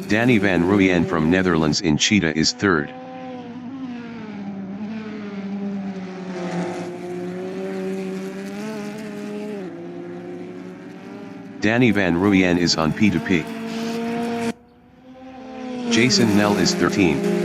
Danny van Rooyen from Netherlands in Cheetah is third. Danny van Rooyen is on P2P. Jason Nell is 13th.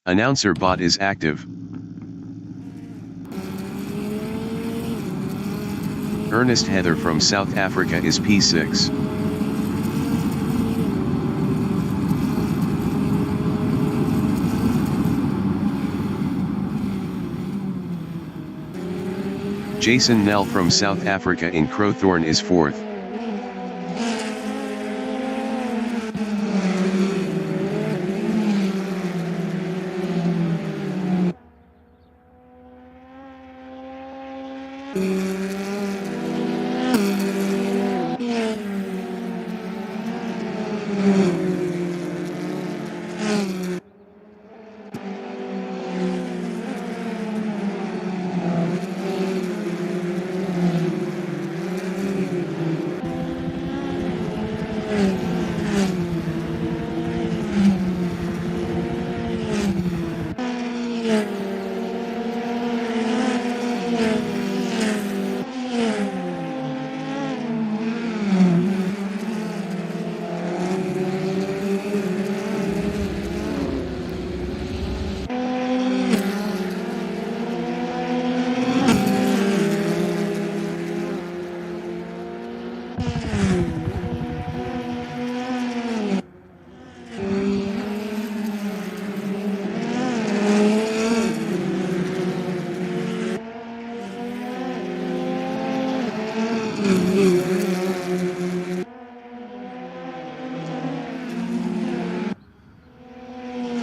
Announcer bot is active. Ernest Heather from South Africa is P6. Jason Nell from South Africa in Crowthorne is 4th.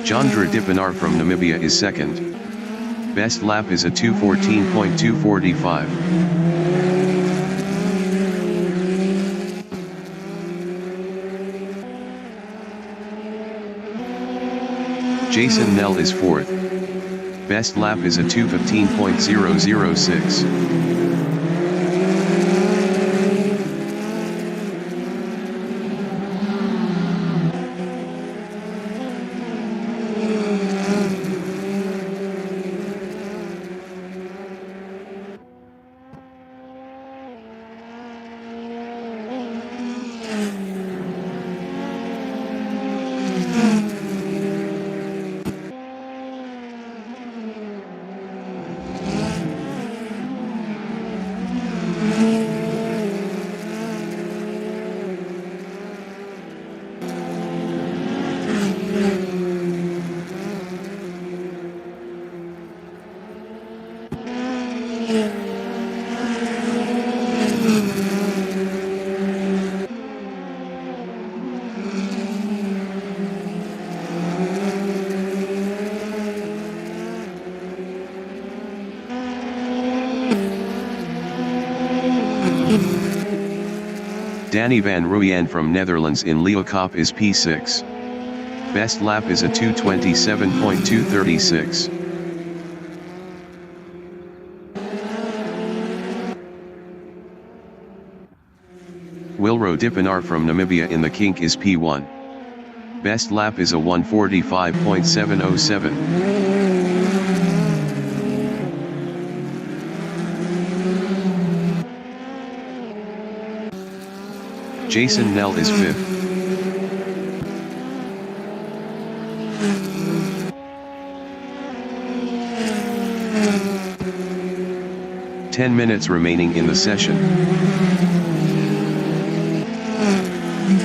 Jandra Dipanar from Namibia is 2nd. Best lap is a 2:14.245. Jason Nell is 4th. Best lap is a 2:15.006. Danny van Rooyen from Netherlands in Leeuwkop is P6. Best lap is a 2:27.236. Wilro Dipanar from Namibia in the kink is P1. Best lap is a 1:45.707. Jason Nell is 5th. Ten minutes remaining in the session.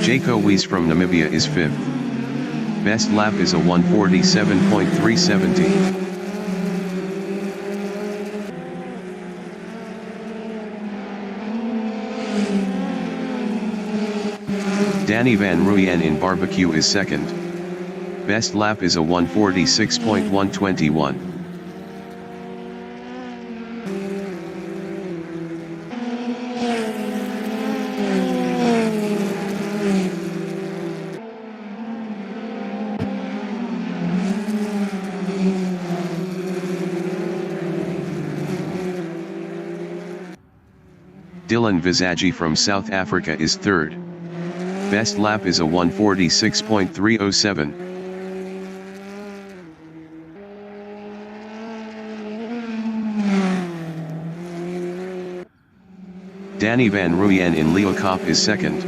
Jaco Weiss from Namibia is 5th. Best lap is a 1:47.370. Danny van Rooyen in Barbecue is 2nd. Best lap is a 1:46.121. Dylan Visagie from South Africa is 3rd. Best lap is a 1:46.307. Danny van Rooyen in Leeuwkop is 2nd.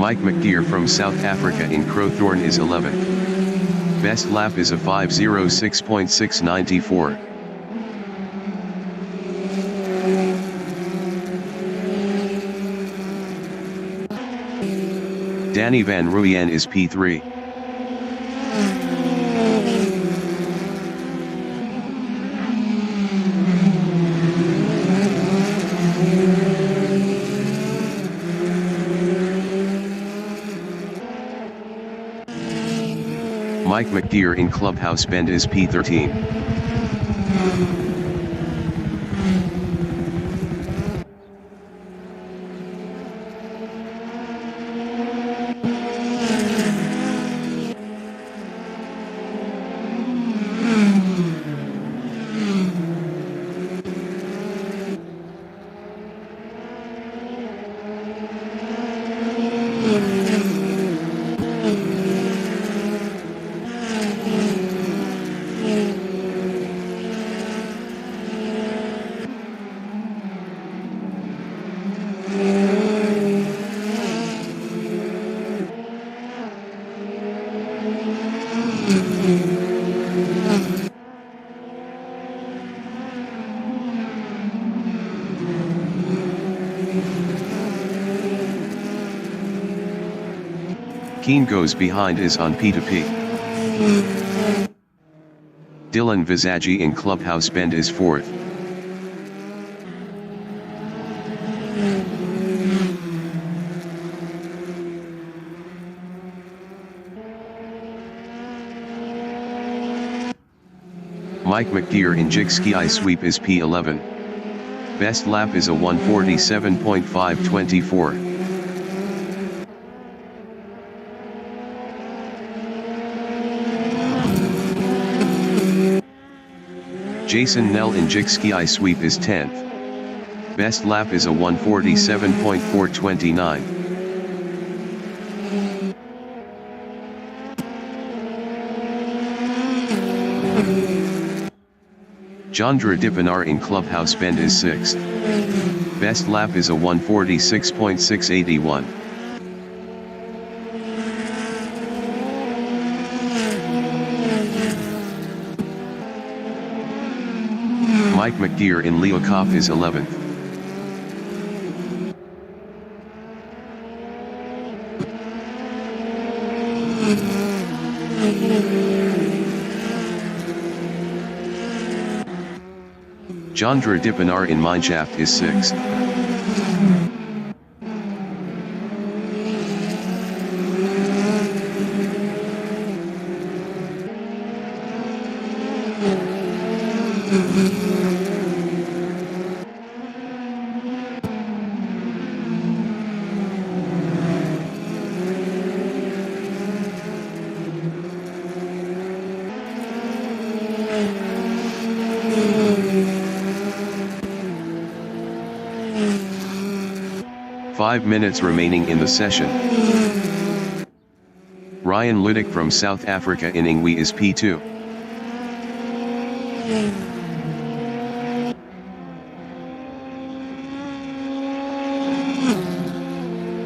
Mike McDeer from South Africa in Crowthorne is 11th. Best lap is a 5:06.694. Danny Van Ruyen is P3. Mike McDeer in Clubhouse Bend is P13. Keen goes behind is on P2P. Dylan Visagi in Clubhouse Bend is 4th. Mike McDeer in Jigski I Sweep is P11. Best lap is a 1:47.524. Jason Nell in Jigski I Sweep is 10th. Best lap is a 1:47.429. Chandra Dipanar in Clubhouse Bend is 6th. Best lap is a 1:46.681. Mike McDeer in Leeuwkop is 11th. Chandra Dipanar in Mineshaft is 6th. Five minutes remaining in the session. Ryan Ludick from South Africa in Ingwe is P2.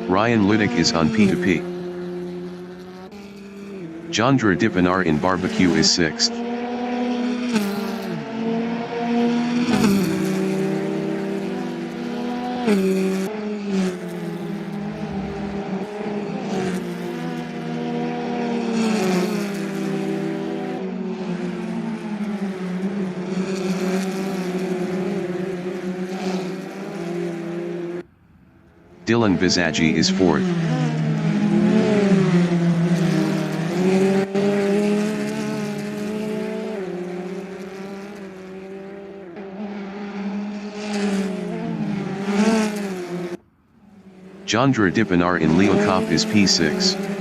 Ryan Ludick is on P2P. Chandra Dipanar in Barbecue is 6th. Dylan Visagi is 4th. Chandra Dipanar in Leeuwkop is P6.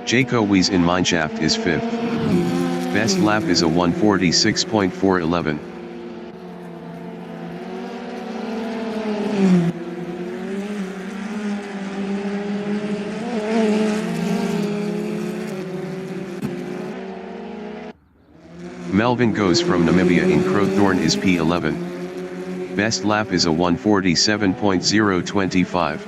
Jaco Wies in Mineshaft is 5th. Best lap is a 1:46.411. Melvin Goes from Namibia in Crowthorne is P11. Best lap is a 1:47.025.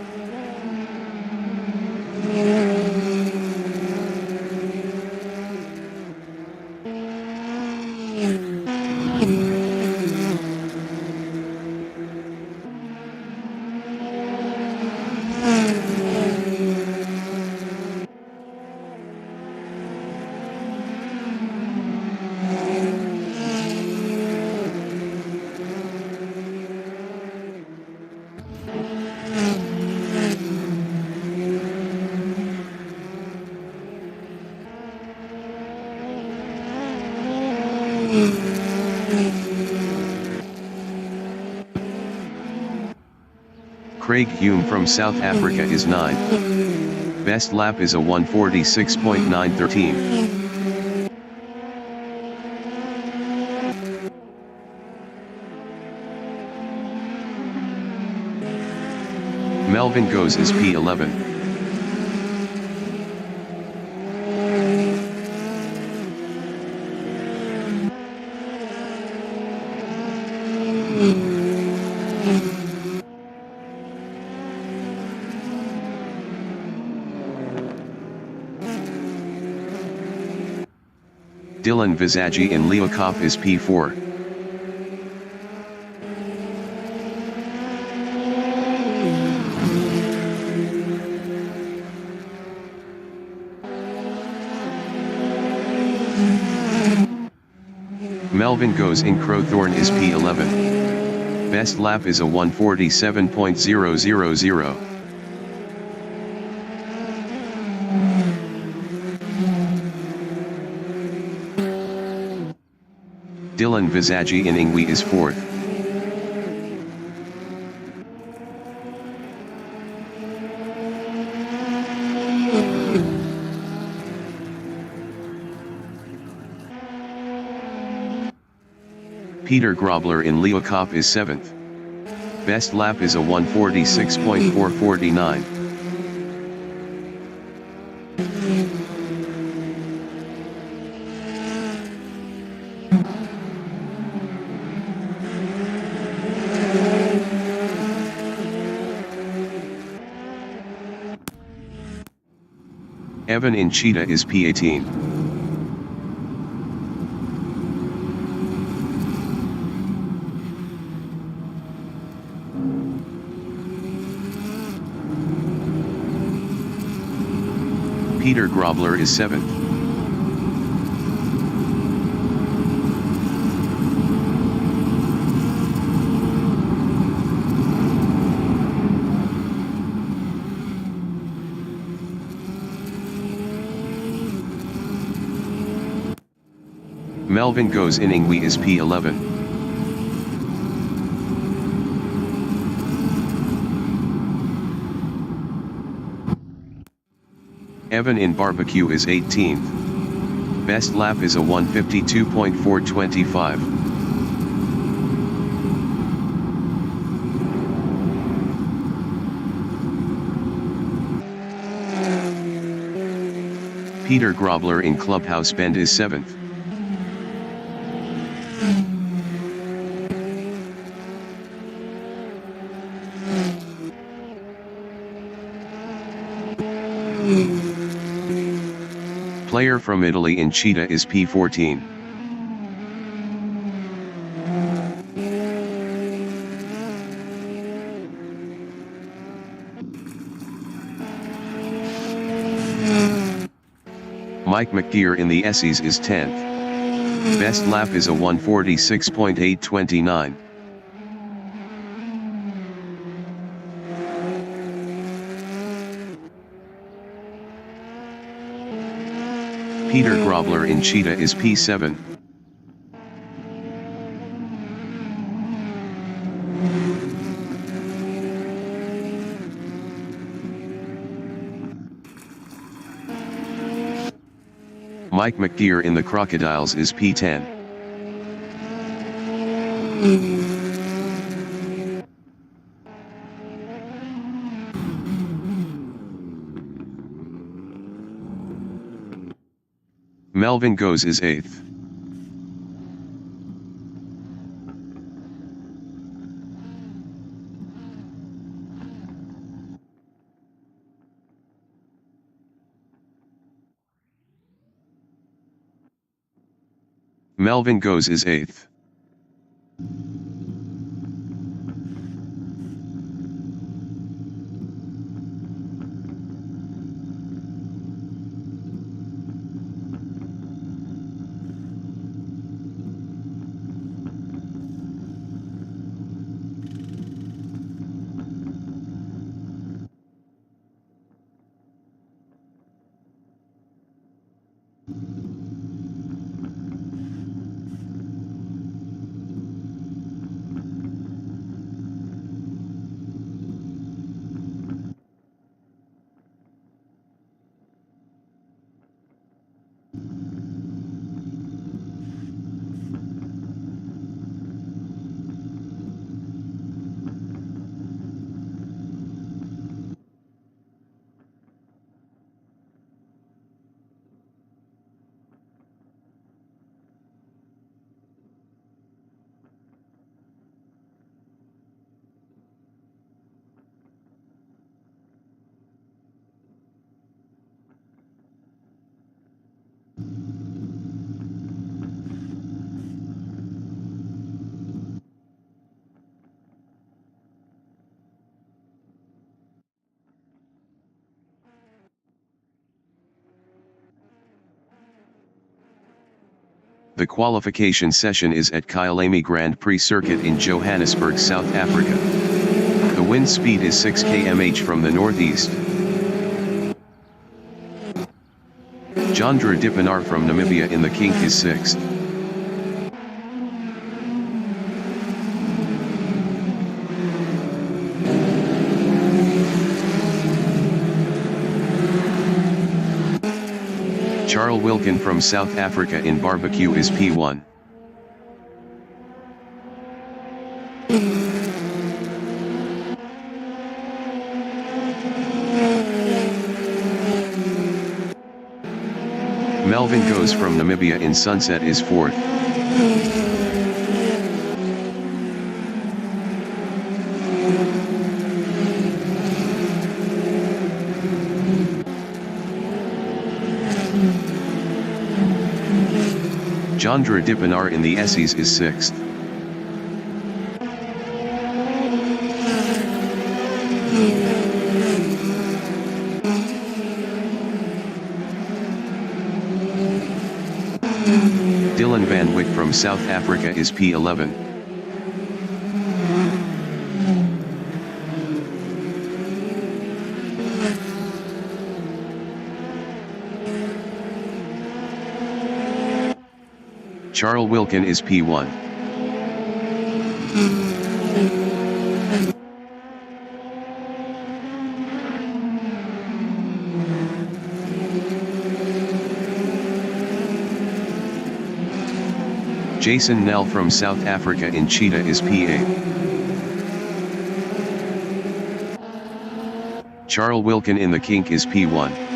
Craig Hume from South Africa is 9th. Best lap is a 1:46.913. Melvin Goes is P11. Dylan Visagi in Leeuwkop is P4. Melvin Goes in Crowthorne is P11. Best lap is a 1:47.000. Dylan Visagi in Ingwe is 4th. Peter Grobler in Leeuwkop is 7th. Best lap is a 1:46.449. Evan in Cheetah is P18. Peter Grobler is 7th. Melvin Goes in Ingwe is P11. Evan in Barbecue is 18th. Best lap is a 1:52.425. Peter Grobler in Clubhouse Bend is 7th. Player from Italy in Cheetah is P14. Mike McGear in the Essies is 10th. Best lap is a 1:46.829. Peter Grobler in Cheetah is P7. Mike McDeer in the Crocodiles is P10. Melvin Goes is 8th. Melvin Goes is 8th. The qualification session is at Kyalami Grand Prix Circuit in Johannesburg, South Africa. The wind speed is 6 km/h from the northeast. Jandra Dipanar from Namibia in the kink is 6th. Charles Wilkin from South Africa in barbecue is P1. Melvin Goes from Namibia in sunset is 4th. Jandra Dipanar in the Essies is 6th. Dylan Van Wyck from South Africa is P11. Charles Wilkin is P1. Jason Nell from South Africa in Cheetah is P8. Charles Wilkin in the kink is P1.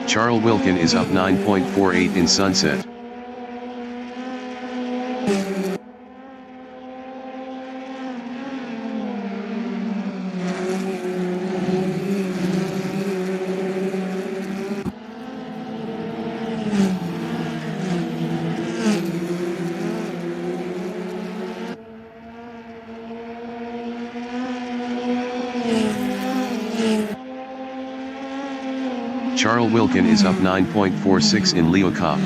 Charles Wilkin is up 9.48 in sunset. Charles Wilkin is up 9.46 in Leo Cup.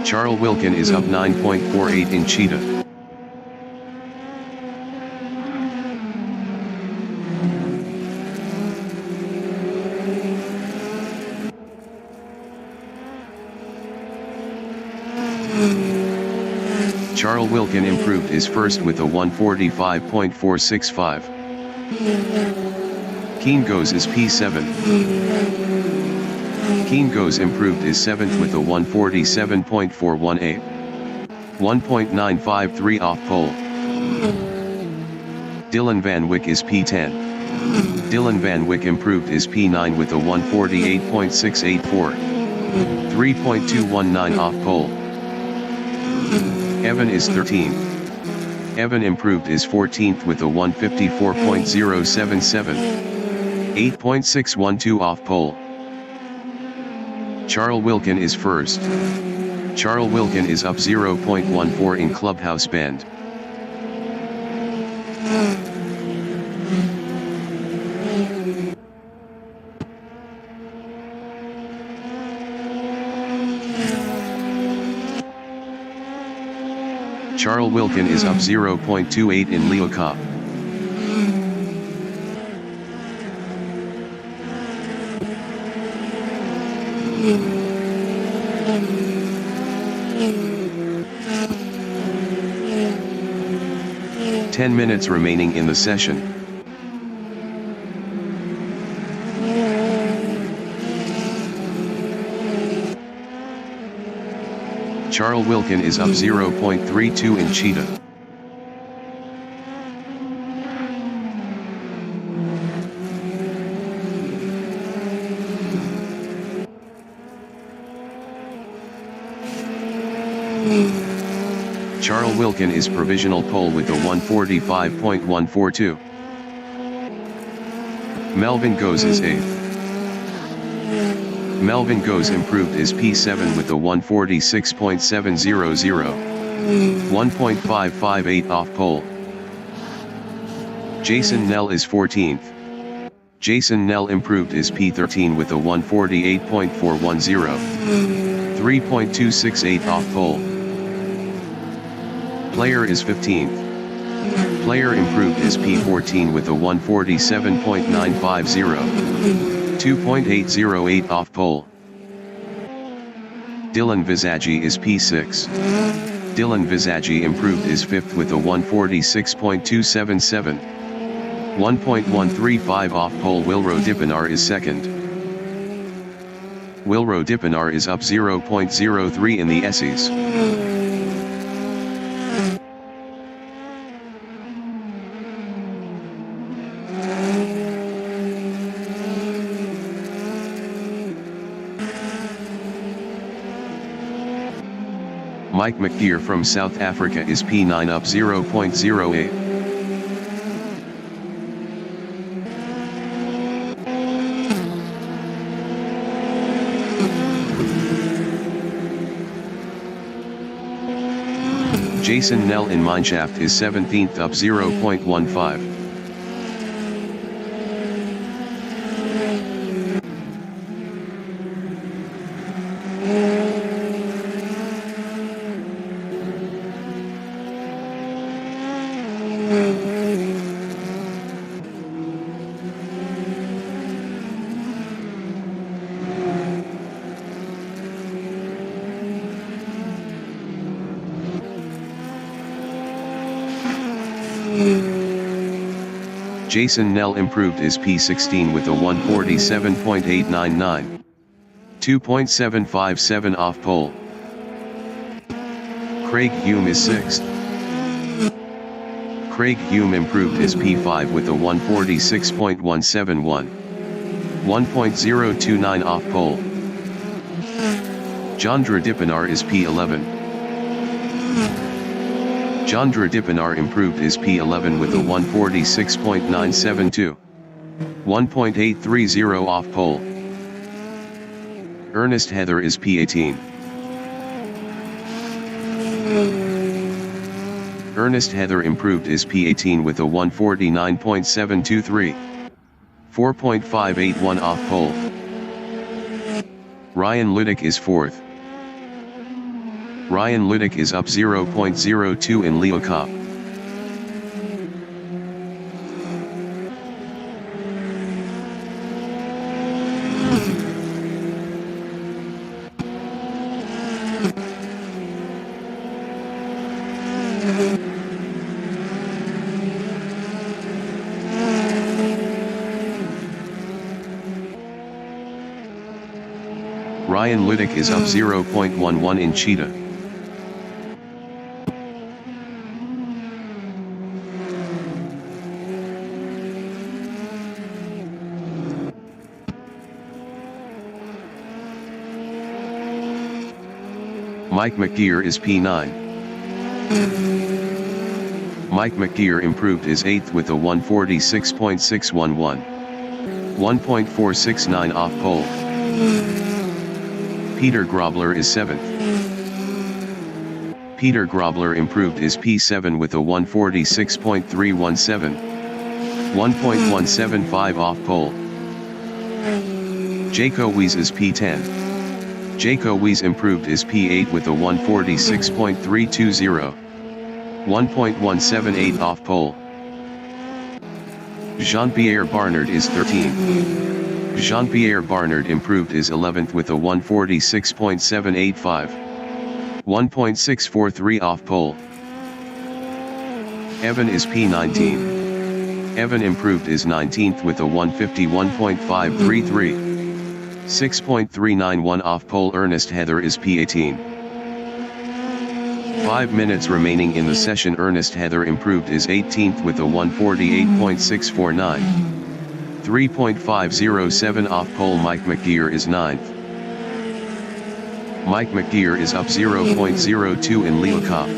Charles Wilkin is up 9.48 in Cheetah. Charles Wilkin improved his first with a 145.465. Keen Goes is P7. Keen Goes improved his seventh with a 147.418. 1.953 off pole. Dylan Van Wyck is P10. Dylan Van Wyck improved his P9 with a 148.684. 3.219 off pole. Evan is 13th. Evan improved his 14th with a 154.077. 8.612 off pole. Charles Wilkin is first. Charles Wilkin is up 0.14 in clubhouse band. Charles Wilkin is up 0.28 in Leo Cup. Ten minutes remaining in the session. Charles Wilkin is up 0.32 in Cheetah. Charles Wilkin is provisional pole with a 145.142. Melvin Goes is 8th. Melvin Goes improved his P7 with a 146.700. 1.558 off pole. Jason Nell is 14th. Jason Nell improved his P13 with a 148.410. 3.268 off pole. Player is 15th. Player improved his P14 with a 147.950. 2.808 off pole. Dylan Visagi is P6. Dylan Visagi improved his 5th with a 146.277. 1.135 off pole. Wilro Dipinar is 2nd. Wilro Dipinar is up 0.03 in the Essies. Mike McGeer from South Africa is P9 up 0.08. Jason Nell in Mineshaft is 17th up 0.15. Jason Nell improved his P16 with a 147.899. 2.757 off pole. Craig Hume is 6th. Craig Hume improved his P5 with a 146.171. 1.029 off pole. Chandra Dipinar is P11. Chandra Dipinar improved his P11 with a 146.972. 1.830 off pole. Ernest Heather is P18. Ernest Heather improved is P18 with a 149.723. 4.581 off pole. Ryan Ludick is 4th. Ryan Ludick is up 0.02 in Leo Cup. Ryan Ludick is up 0.11 in Cheetah. Mike McGear is P9. Mike McGear improved is 8th with a 146.611. 1.469 off pole. Peter Grobler is 7th. Peter Grobler improved is P7 with a 146.317. 1.175 off pole. Jaco Weiss is P10. Jaco Weiss improved is P8 with a 146.320. 1.178 off pole. Jean-Pierre Barnard is 13. Jean-Pierre Barnard improved is 11th with a 146.785. 1.643 off pole. Evan is P19. Evan improved is 19th with a 151.533. 6.391 off pole. Ernest Heather is P18. 5 minutes remaining in the session. Ernest Heather improved is 18th with a 148.649. 3.507 off pole. Mike McGear is 9th. Mike McGear is up 0.02 in Leo Cup.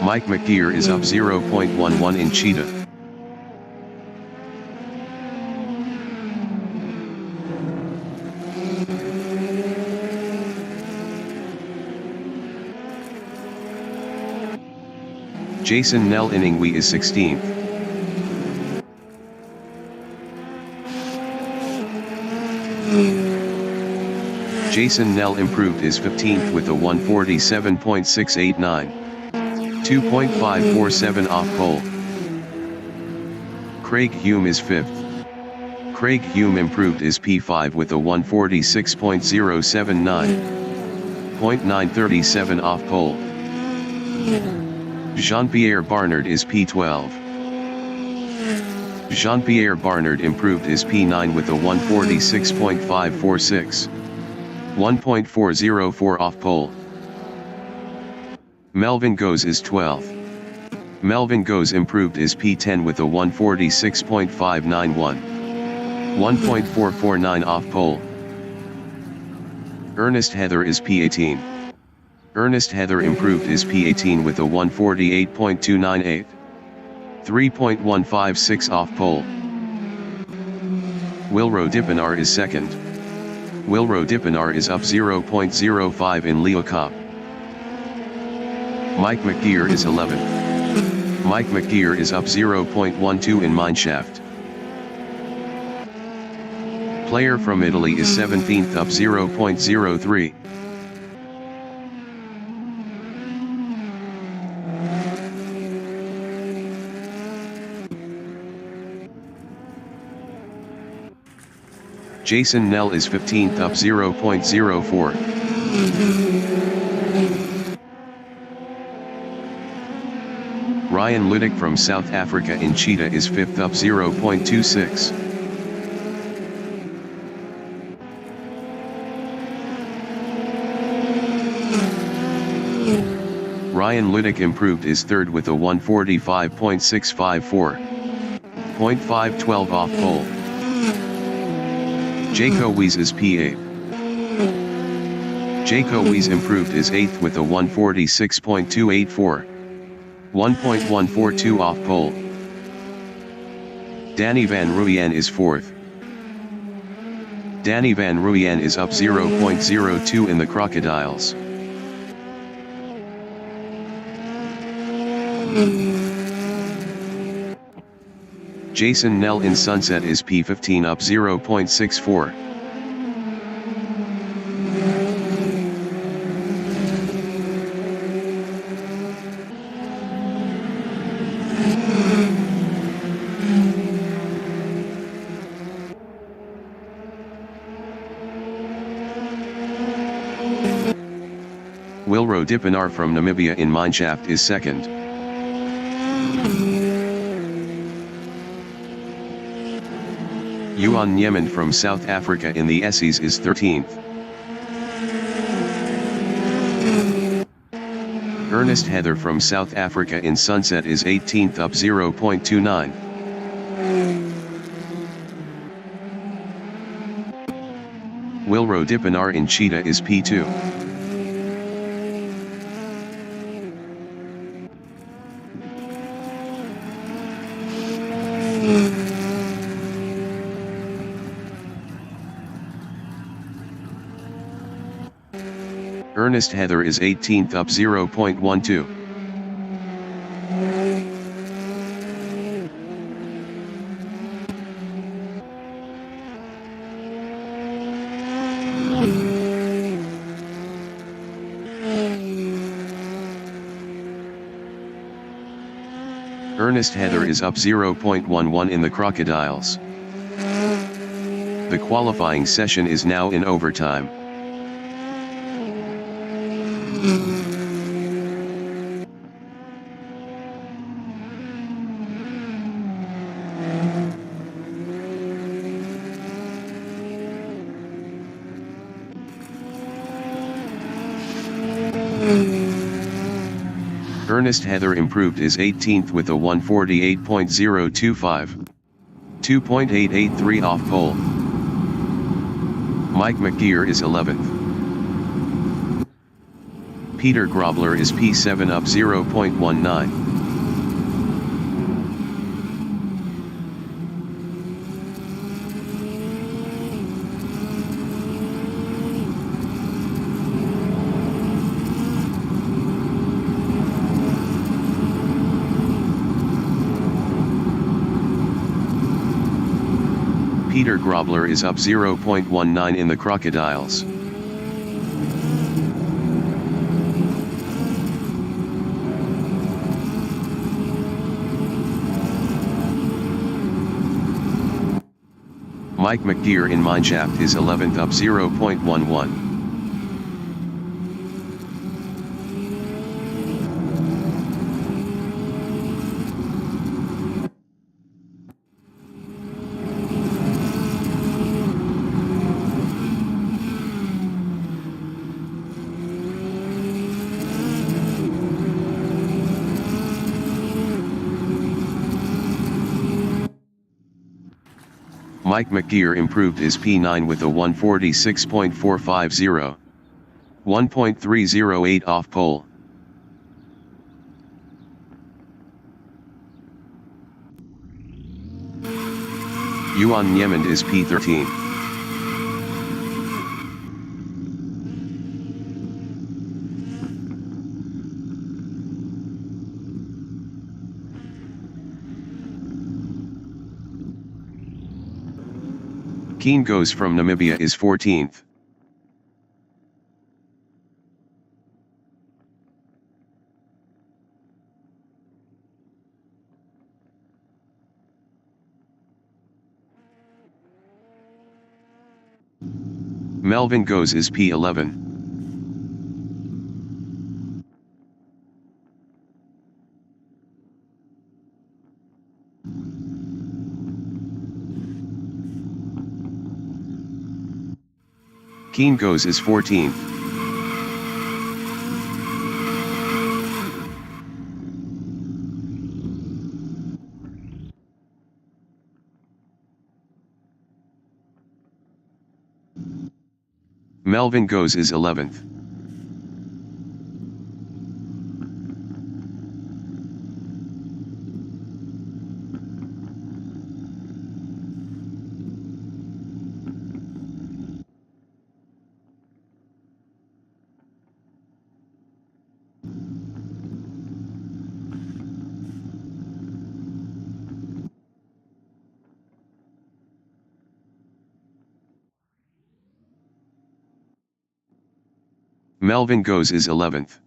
Mike McGear is up 0.11 in Cheetah. Jason Nell Inningwe is 16th. Jason Nell improved is 15th with a 147.689. 2.547 off pole. Craig Hume is 5th. Craig Hume improved is P5 with a 146.079. 0.937 off pole. Jean-Pierre Barnard is P12. Jean-Pierre Barnard improved is P9 with a 146.546. 1.404 off pole. Melvin Goes is 12th. Melvin Goes improved is P10 with a 146.591. 1.449 off pole. Ernest Heather is P18. Ernest Heather improved is P18 with a 148.298. 3.156 off pole. Wilro Dippenar is 2nd. Wilro Dippenar is up 0.05 in Leo Cup. Mike McGear is 11th. Mike McGear is up 0.12 in Mineshaft. Player from Italy is 17th, up 0.03. Jason Nell is 15th, up 0.04. Ryan Ludick from South Africa in Cheetah is 5th, up 0.26. Ryan Ludick improved is 3rd with a 145.654. 0.512 off pole. Jaco Weiss is P8. Jaco Weiss improved is 8th with a 146.284. 1.142 off pole. Danny Van Ruyen is 4th. Danny Van Ruyen is up 0.02 in the Crocodiles. Jason Nell in Sunset is P15 up 0.64. Wilro Dipinar from Namibia in Mineshaft is 2nd. Yuan Yemen from South Africa in the Essies is 13th. Ernest Heather from South Africa in Sunset is 18th up 0.29. Wilro Dipinar in Cheetah is P2. Ernest Heather is 18th up 0.12. Ernest Heather is up 0.11 in the Crocodiles. The qualifying session is now in overtime. Ernest Heather improved is 18th with a 148.025. 2.883 off pole. Mike McGear is 11th. Peter Grobler is P7 up 0.19. Peter Grobler is up 0.19 in the Crocodiles. Mike McGear in Mineshaft is 11th up 0.11. Mike McGear improved is P9 with a 146.450. 1.308 off pole. Yuan Yemen is P13. Keen Goes from Namibia is 14th. Melvin Goes is P11. Keen Goes is 14th. Melvin Goes is 11th. Melvin Goes is 11th.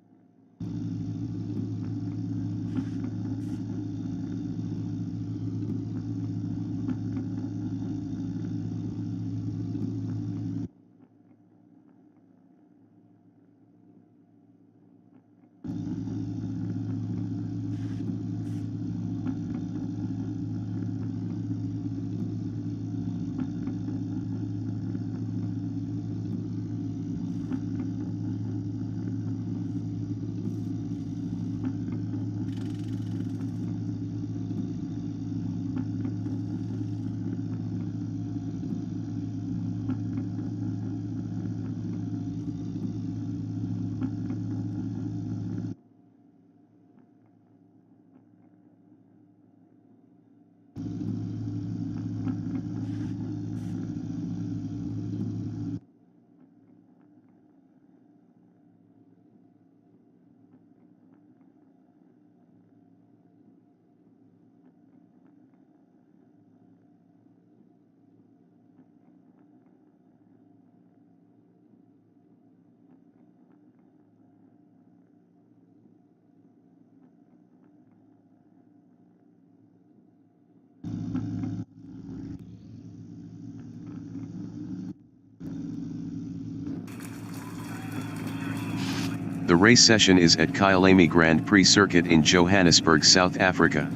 The race session is at Kyalami Grand Prix Circuit in Johannesburg, South Africa.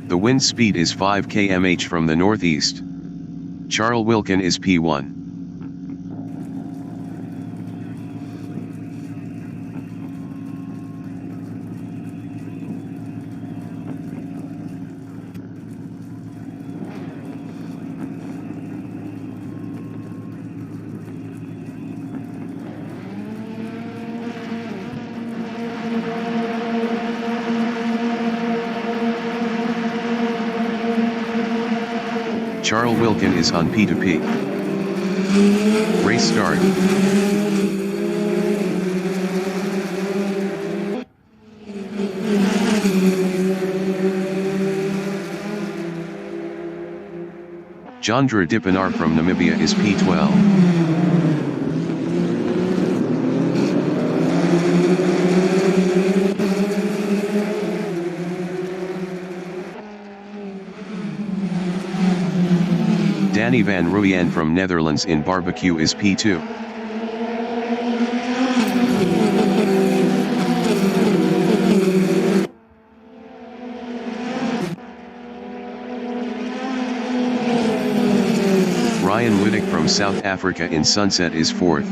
The wind speed is 5 km/h from the northeast. Charles Wilkin is P1. Charles Wilkin is on P2P. Race start. Jandra Dipanar from Namibia is P12. Danny van Rooyen from Netherlands in Barbecue is P2. Ryan Liddick from South Africa in Sunset is 4th.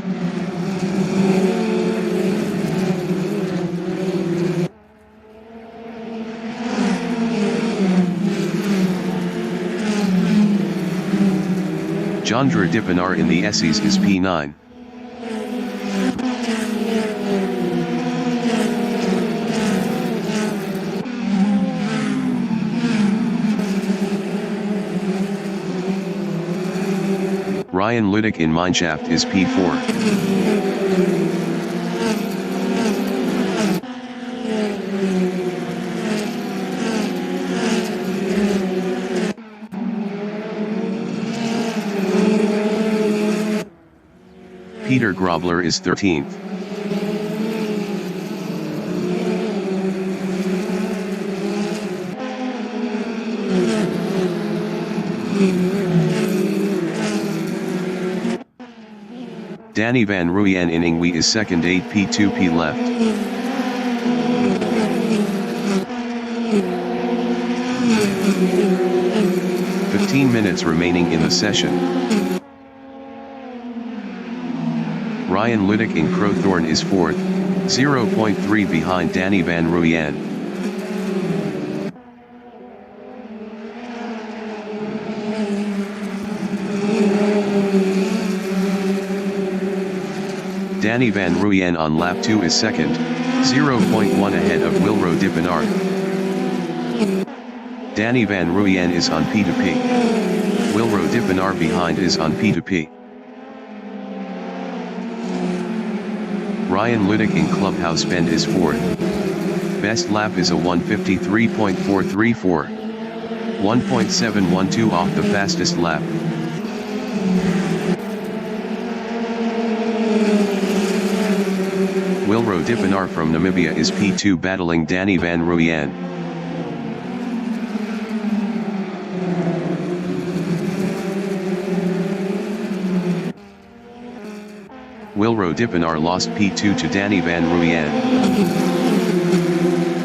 Jandra Dipanar in the Essies is P9. Ryan Liddick in Mineshaft is P4. Peter Grobler is 13th. Danny van Rooyen in Ingwe is 2nd, 8P2P left. "15 minutes remaining in the session." Ryan Liddick in Crowthorne is 4th, 0.3 behind Danny van Rooyen. Danny van Rooyen on lap 2 is 2nd, 0.1 ahead of Wilro Dipanar. Danny van Rooyen is on P2P. Wilro Dipanar behind is on P2P. Ryan Liddick in Clubhouse Bend is 4th. Best lap is a 1:53.434. 1.712 off the fastest lap. Dipinar from Namibia is P2 battling Danny van Rooyen. Wilro Dipinar lost P2 to Danny van Rooyen.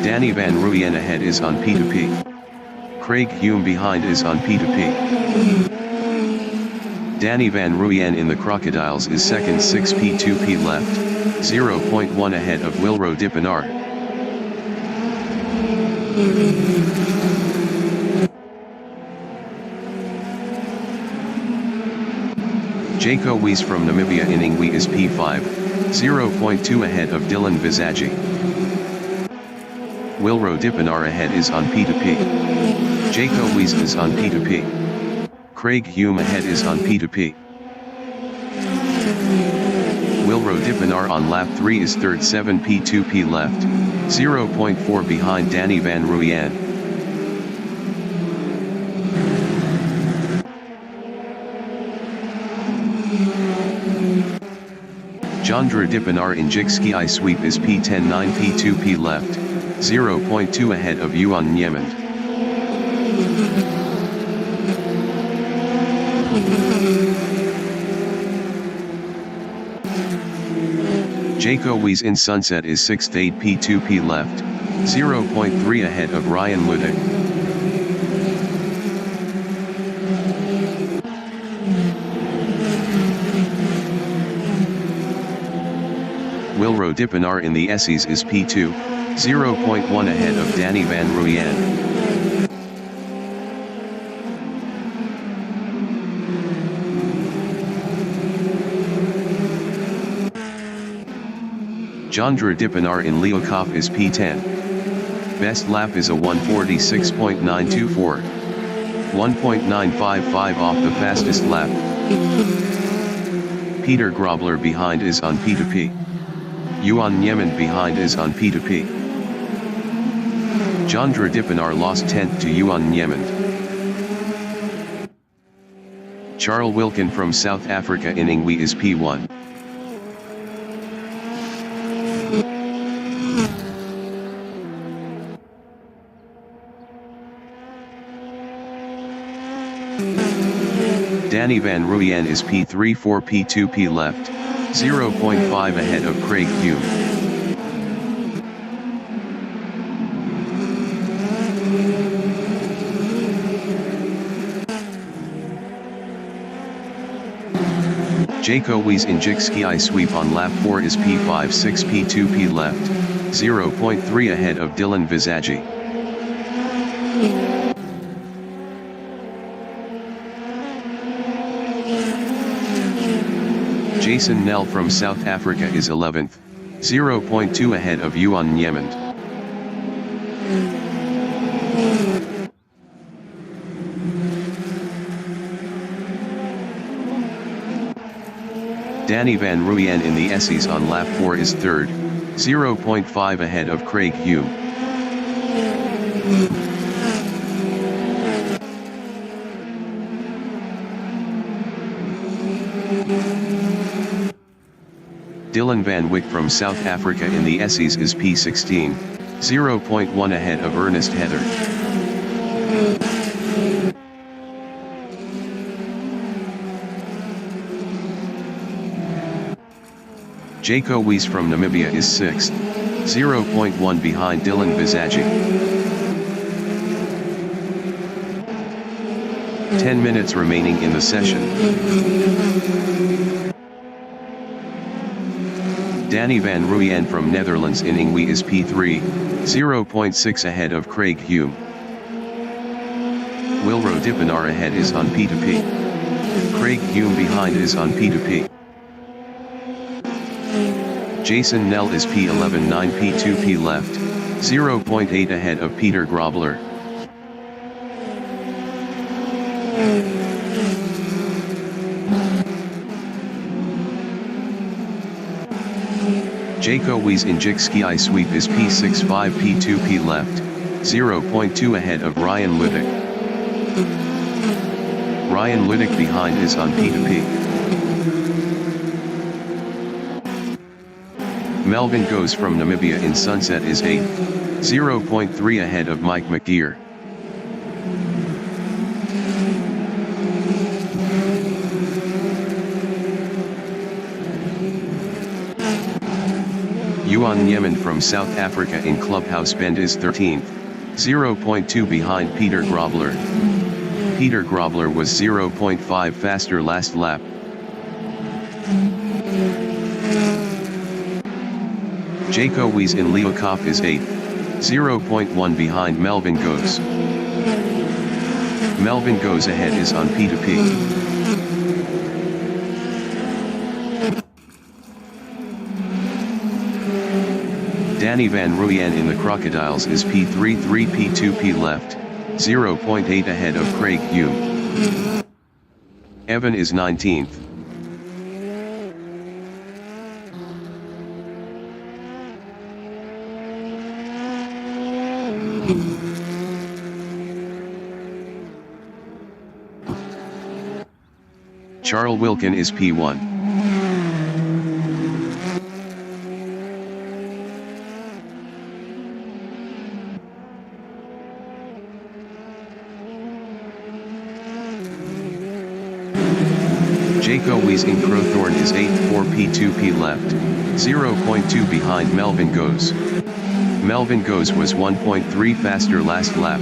Danny van Rooyen ahead is on P2P. Craig Hume behind is on P2P. Danny van Rooyen in the Crocodiles is second 6P2P left, 0.1 ahead of Wilro Dipinar. Jaco Wies from Namibia in Ingwe is P5, 0.2 ahead of Dylan Visagie. Wilro Dipinar ahead is on P2P. Jaco Wies is on P2P. Craig Hume ahead is on P2P. Wilro Dipinar on lap 3 is third 7P2P left, 0.4 behind Danny van Rooyen. Jandra Dipinar in Jigski I sweep is P10 9P2P left, 0.2 ahead of Yuan Niemand. Jaco Wies in Sunset is 6th 8P2P left, 0.3 ahead of Ryan Ludik. Wilro Dipinar in the Essies is P2, 0.1 ahead of Danny van Rooyen. Jandra Dipinar in Leeuwkop is P10. Best lap is a 1:46.924. 1.955 off the fastest lap. Peter Grobler behind is on P2P. Yuan Niemand behind is on P2P. Jandra Dipinar lost 10th to Yuan Niemand. Charles Wilkin from South Africa in Ingwe is P1. Danny van Rooyen is P3 4P2P left, 0.5 ahead of Craig Hume. Jaco Wies in Jigski I sweep on lap 4 is P5 6P2P left, 0.3 ahead of Dylan Visagie. Jason Nel from South Africa is 11th, 0.2 ahead of Yuan Niemand. Danny van Rooyen in the Essies on lap 4 is third, 0.5 ahead of Craig Hume. Dylan van Wyk from South Africa in the Essies is P16, 0.1 ahead of Ernest Heather. Jaco Wies from Namibia is 6th, 0.1 behind Dylan Visagie. 10 minutes remaining in the session. Danny van Rooyen from Netherlands in Ingwe is P3, 0.6 ahead of Craig Hume. Wilro Dipinar ahead is on P2P. Craig Hume behind is on P2P. Jason Nel is P11 9P2P left, 0.8 ahead of Peter Grobler. Jaco Wies in Jigski I sweep is P6 5P2P left, 0.2 ahead of Ryan Ludik. Ryan Ludik behind is on P2P. Melvin Goes from Namibia in Sunset is 8th, 0.3 ahead of Mike McGeer. Yuan Yemen from South Africa in Clubhouse Bend is 13th, 0.2 behind Peter Grobler. Peter Grobler was 0.5 faster last lap. Jaco Wies in Leeuwkop is 8th, 0.1 behind Melvin Goes. Melvin Goes ahead is on P2P. Danny van Rooyen in the Crocodiles is P3 3 P2P left, 0.8 ahead of Craig Hume. Evan is 19th. Charles Wilkin is P1. Jaco Wies in Crowthorne is 8th, 4 P2P left, 0.2 behind Melvin Goes. Melvin Goes was 1.3 faster last lap.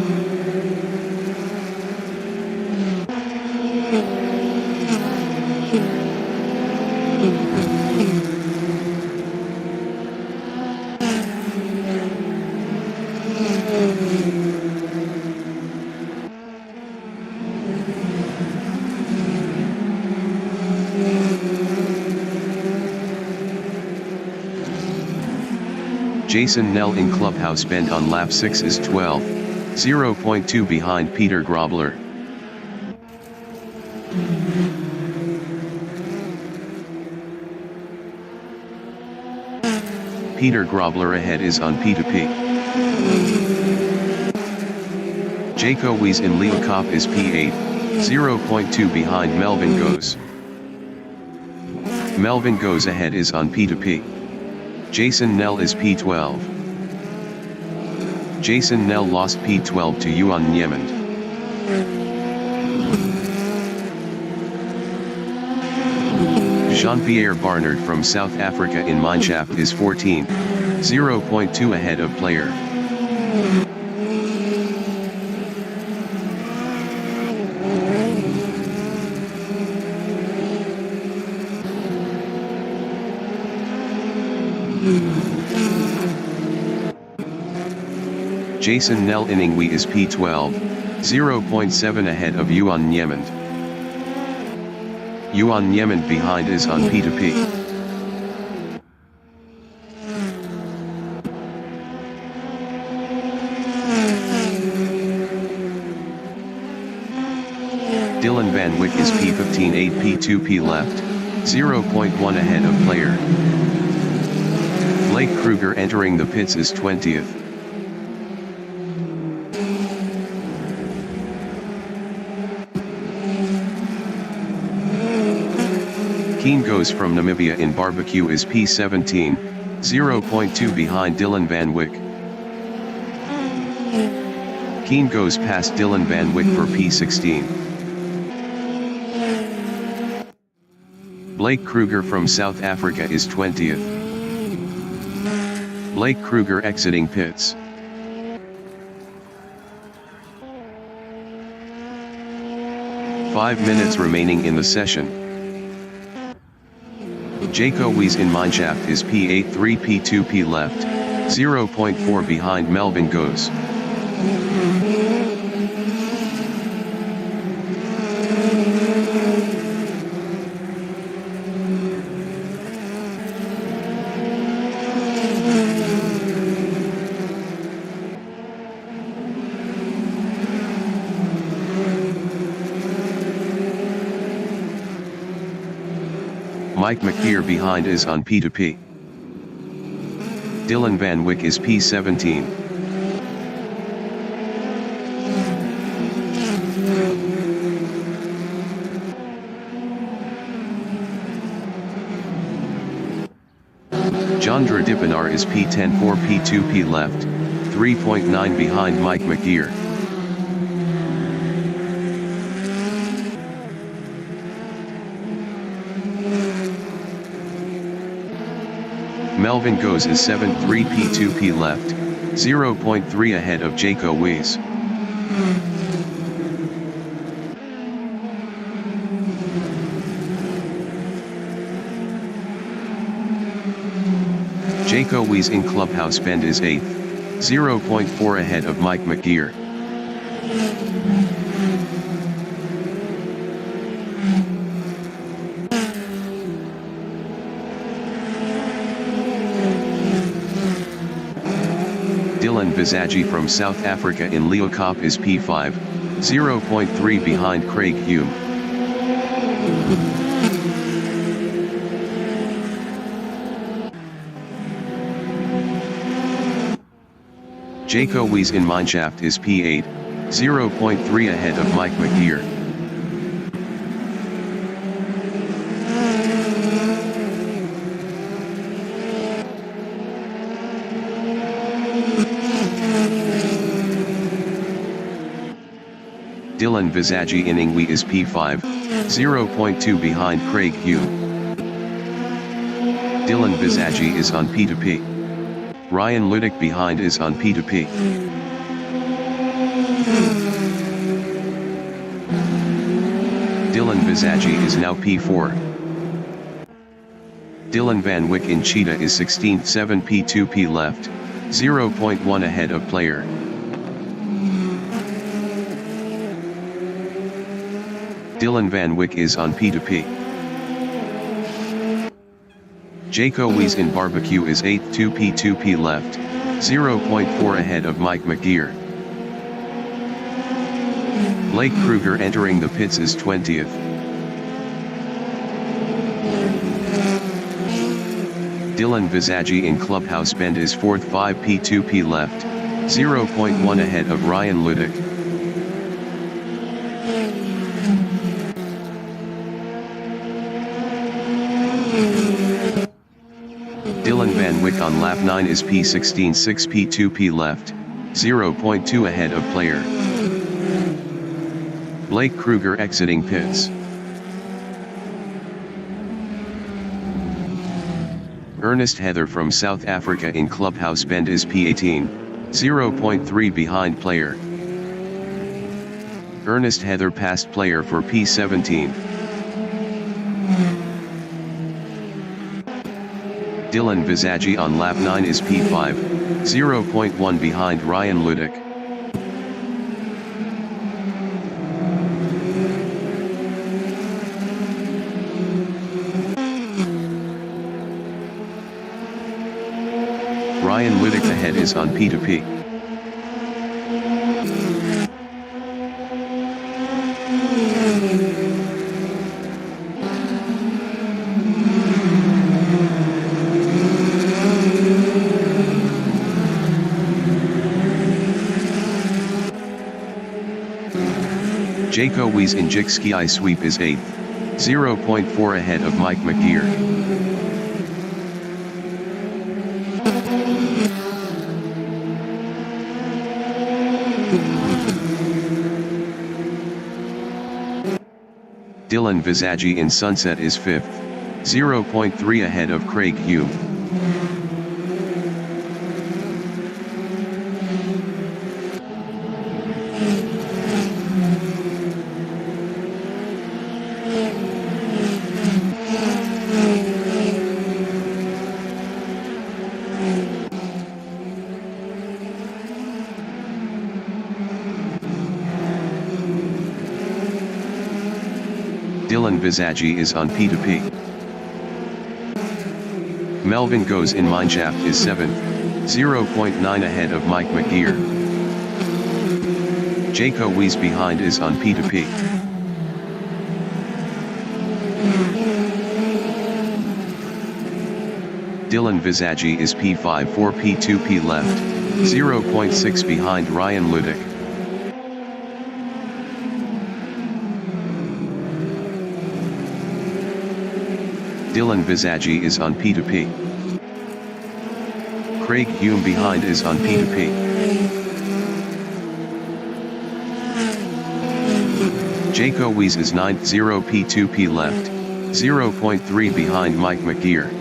Jason Nell in Clubhouse Bend on lap 6 is 12th, 0.2 behind Peter Grobler. Peter Grobler ahead is on P2P. Jaco Wies in Leeuwkop is P8, 0.2 behind Melvin Goes. Melvin Goes ahead is on P2P. Jason Nell is P12. Jason Nell lost P12 to Yuan Niemand. Jean-Pierre Barnard from South Africa in Mineshaft is 14th, 0.2 ahead of player. Jason Nell in Ingwe is P12, 0.7 ahead of Yuan Niemand. Yuan Niemand behind is on P2P. Dylan Van Wyck is P15, 8 P2P left, 0.1 ahead of player. Blake Kruger entering the pits is 20th. Keen Goes from Namibia in Barbecue is P17, 0.2 behind Dylan Van Wyck. Keen Goes past Dylan Van Wyck for P16. Blake Kruger from South Africa is 20th. Blake Kruger exiting pits. Five minutes remaining in the session. Jaco Wies in Mineshaft is P8, 3 P2P left, 0.4 behind Melvin Goes. Mike McGeer behind is on P2P. Dylan Van Wyck is P17. Chandra Dipanar is P10 for P2P left, 3.9 behind Mike McGear. Melvin Goes is 7.3 P2P left, 0.3 ahead of Jaco Weiss. Jaco Weiss in Clubhouse Bend is 8th, 0.4 ahead of Mike McGear. Dylan Visagie from South Africa in Leo Cop is P5, 0.3 behind Craig Hume. Jaco Weiss in Mineshaft is P8, 0.3 ahead of Mike McGear. Dylan Visagie in Ingwe is P5, 0.2 behind Craig Hume. Dylan Visagie is on P2P. Ryan Ludick behind is on P2P. Dylan Visagie is now P4. Dylan Van Wyck in Cheetah is 16th, 7 P2P left, 0.1 ahead of player. Dylan Van Wyck is on P2P. Jaco Weiss in Barbecue is 8th, 2 P2P left, 0.4 ahead of Mike McGear. Blake Kruger entering the pits is 20th. Dylan Visagie in Clubhouse Bend is 4th, 5 P2P left, 0.1 ahead of Ryan Ludick. Dylan Van Wyck on lap 9 is P16, 6 P2P left, 0.2 ahead of player. Blake Kruger exiting pits. Ernest Heather from South Africa in Clubhouse Bend is P18, 0.3 behind player. Ernest Heather passed player for P17. Dylan Visagie on lap 9 is P5, 0.1 behind Ryan Ludick. Ryan Ludick ahead is on P2P. Jaco Weiss in Jik Ski Sweep is 8th, 0.4 ahead of Mike McGear. Dylan Visagie in Sunset is 5th, 0.3 ahead of Craig Hume. Dylan Visagie is on P2P. Melvin Goes in Mineshaft is 7th, 0.9 ahead of Mike McGear. Jaco Weiss behind is on P2P. Dylan Visagie is P5 for P2P left, 0.6 behind Ryan Ludick. Dylan Visagie is on P2P. Craig Hume behind is on P2P. Jaco Weiss is 9th, 0 P2P left, 0.3 behind Mike McGear.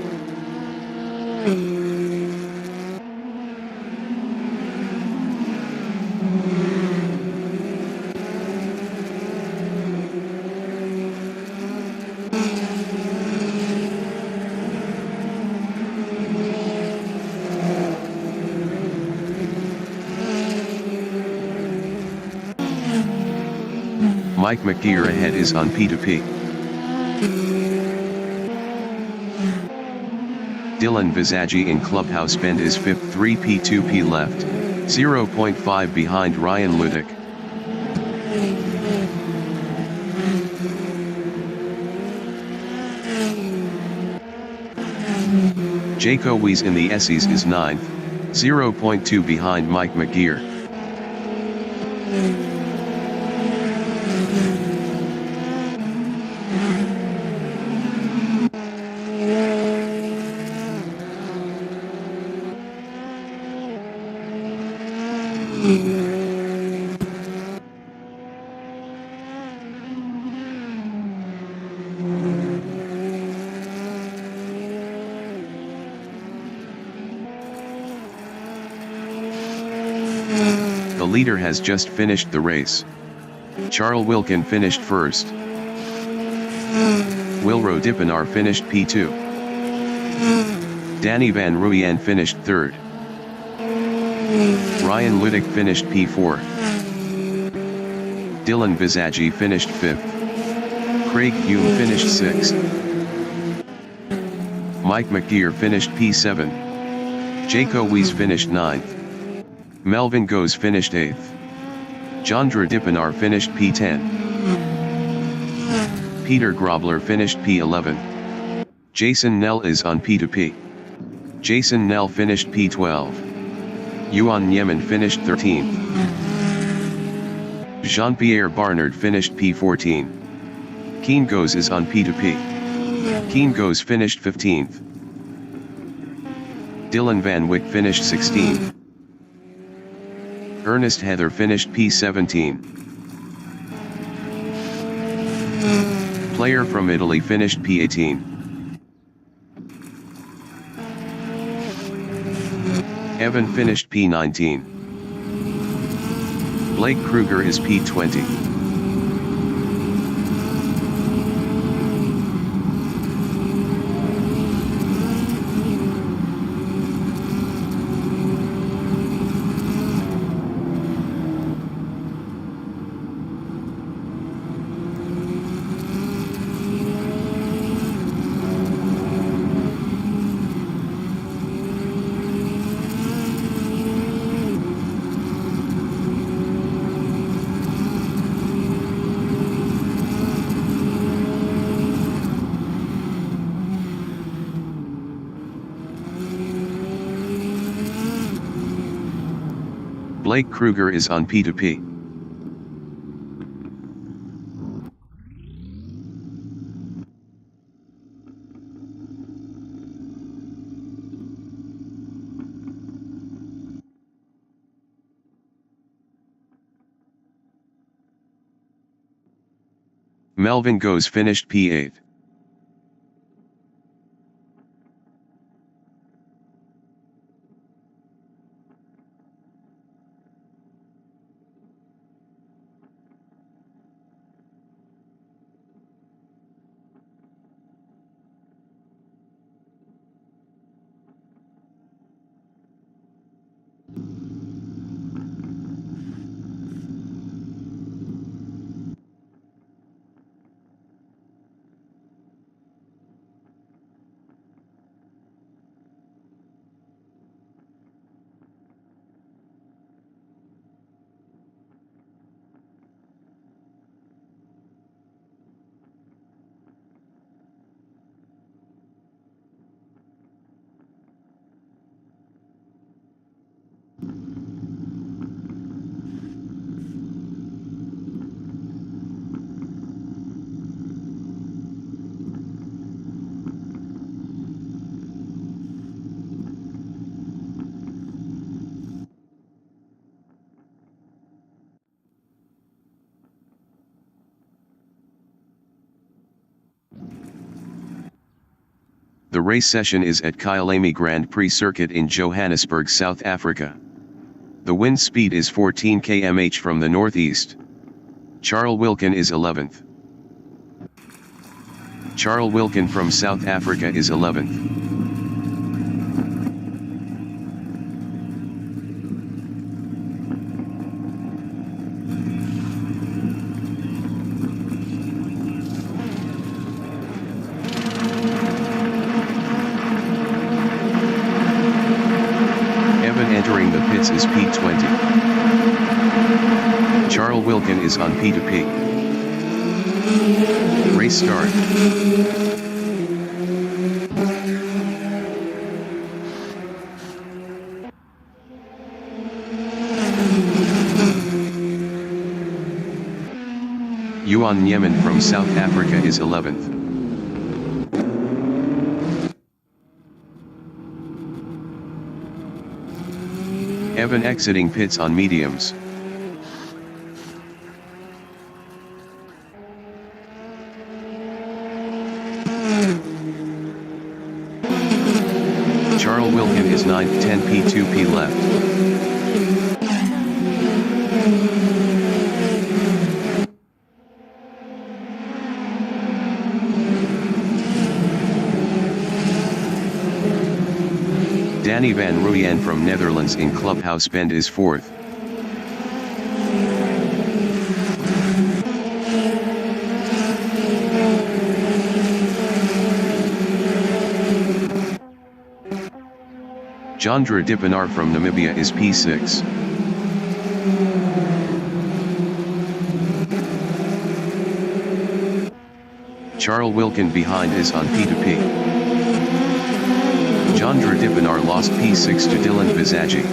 Mike McGear ahead is on P2P. Dylan Visagi in Clubhouse Bend is 5th, 3 P2P left, 0.5 behind Ryan Ludick. Jaco Weiss in the Essies is 9th, 0.2 behind Mike McGear. The leader has just finished the race. Charles Wilkin finished first. Wilro Dippenaar finished P2. Danny Van Ruyen finished third. Ryan Ludick finished P4. Dylan Visagi finished 5th. Craig Hume finished 6th. Mike McGear finished P7. Jaco Weiss finished 9th. Melvin Goes finished 8th. Chandra Dippenaar finished P10. Peter Grobler finished P11. Jason Nell is on P2P. Jason Nell finished P12. Yuan Yemen finished 13th. Jean-Pierre Barnard finished P14. Keen Goes is on P2P. Keen Goes finished 15th. Dylan Van Wyck finished 16th. Ernest Heather finished P17. Player from Italy finished P18. Evan finished P19. Blake Kruger is P20. Blake Kruger is on P2P. Melvin Goes finished P8. The race session is at Kyalami Grand Prix Circuit in Johannesburg, South Africa. The wind speed is 14 km/h from the northeast. Charles Wilkin is 11th. Charles Wilkin from South Africa is 11th. Entering the pits is P20. Charles Wilkin is on P2P. Race start. Yuan Yemen from South Africa is 11th. Evan exiting pits on mediums. Charles Wilkin is 9th, 10 P2P left. Danny van Rooyen from Netherlands in Clubhouse Bend is 4th. Jandra Dipanar from Namibia is P6. Charles Wilkin behind is on P2P. Jandra Dipanar lost P6 to Dylan Visagie.